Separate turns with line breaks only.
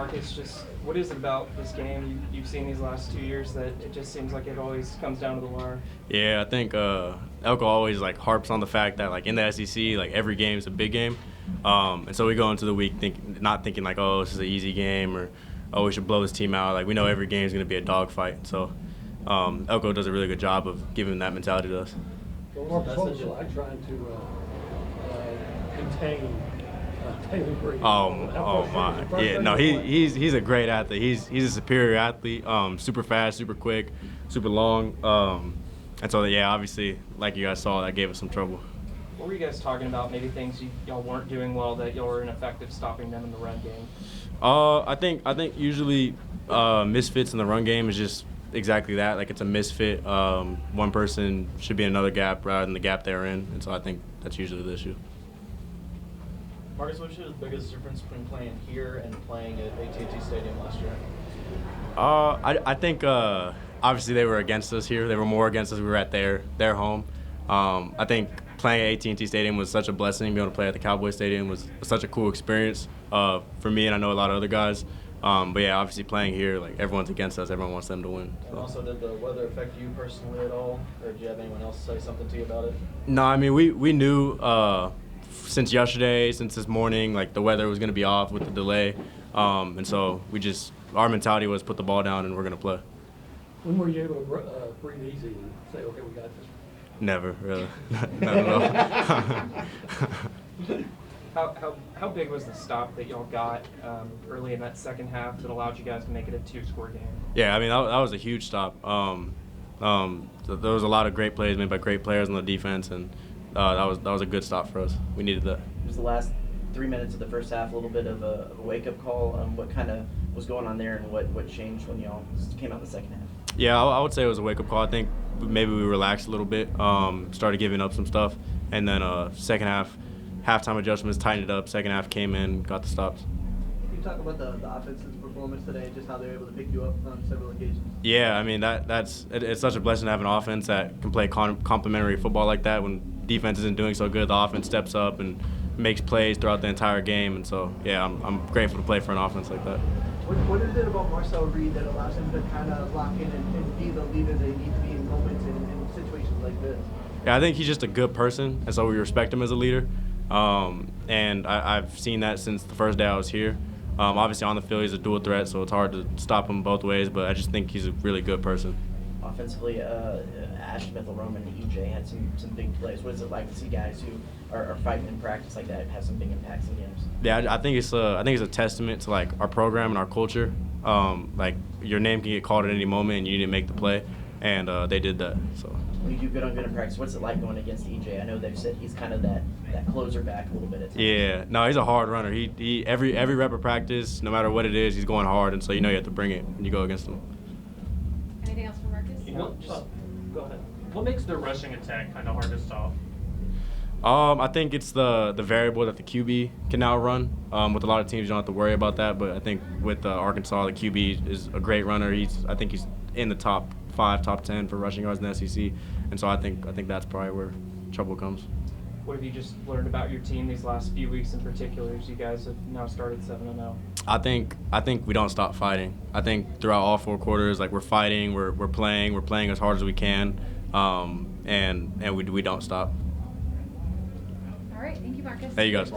Marcus, just what is it about this game you've seen these last 2 years that it just seems like it always comes down to the wire?
Yeah, I think Elko always like harps on the fact that like in the SEC, like every game is a big game, and so we go into the week not thinking like, oh, this is an easy game or oh, we should blow this team out. Like we know every game is going to be a dogfight. So Elko does a really good job of giving that mentality to us.
Well, Marcus, what was it like trying to contain Taylor Green?
Oh my! Yeah, no, he's a great athlete. He's a superior athlete. Super fast, super quick, super long. And so yeah, obviously, like you guys saw, that gave us some trouble.
What were you guys talking about? Maybe things y'all weren't doing well that y'all were ineffective stopping them in the run game.
I think usually misfits in the run game is just exactly that. Like it's a misfit. One person should be in another gap rather than the gap they're in, and so I think that's usually the issue.
Marcus, what was the biggest difference between playing here and playing at AT&T Stadium last year?
I think obviously they were against us here. They were more against us. We were at their home. I think playing at AT&T Stadium was such a blessing. Being able to play at the Cowboys Stadium was such a cool experience for me, and I know a lot of other guys. But yeah, obviously playing here, like everyone's against us. Everyone wants them to win.
And also, did the weather affect you personally at all, or did you have anyone else say something to you about it?
No, I mean we knew since yesterday, since this morning, like the weather was going to be off with the delay, and so our mentality was put the ball down and we're going to play.
When were you able to breathe easy and say, okay, we got this?
Never, really. Not at
all. How big was the stop that y'all got early in that second half that allowed you guys to make it a 2-score game?
Yeah, I mean that was a huge stop. There was a lot of great plays made by great players on the defense, and that was a good stop for us. We needed that.
It was the last 3 minutes of the first half, a little bit of a wake-up call. What kind of was going on there, and what changed when y'all came out in the second half?
Yeah, I would say it was a wake-up call. I think maybe we relaxed a little bit, started giving up some stuff, and then second half, halftime adjustments, tightened it up. Second half came in, got the stops.
Can you talk about the offense's performance today, just how they were able to pick you up on several occasions?
Yeah, I mean it's such a blessing to have an offense that can play complementary football like that. When defense isn't doing so good, the offense steps up and makes plays throughout the entire game. And so yeah, I'm grateful to play for an offense like that.
What is it about Marcel Reed that allows him to kind of lock in and be the leader they need to be in moments and situations like this?
Yeah, I think he's just a good person, and so we respect him as a leader. And I've seen that since the first day I was here. Obviously on the field he's a dual threat, so it's hard to stop him both ways, but I just think he's a really good person.
Offensively, Ashton Bethel-Roman and EJ had some big plays. What is it like to see guys who are fighting in practice like that have some big impacts in games?
Yeah, I think it's a testament to like our program and our culture. Like your name can get called at any moment, and you need to make the play, and they did that. So.
When you do good on good in practice, what's it like going against EJ? I know they've said he's kind of that closer back a little bit at times.
Yeah, no, he's a hard runner. He every rep of practice, no matter what it is, he's going hard, and so you know you have to bring it when you go against him.
Anything else for Marcus?
Go ahead.
What makes the rushing attack kind of hard to stop?
I think it's the variable that the QB can now run. With a lot of teams, you don't have to worry about that. But I think with Arkansas, the QB is a great runner. I think he's in the top 5, top 10 for rushing yards in the SEC, and so I think that's probably where trouble comes.
What have you just learned about your team these last few weeks in particular as you guys have now started 7-0? I think
we don't stop fighting. I think throughout all 4 quarters, like we're fighting, we're playing as hard as we can, and we don't stop.
All right, thank you, Marcus.
Hey, you guys.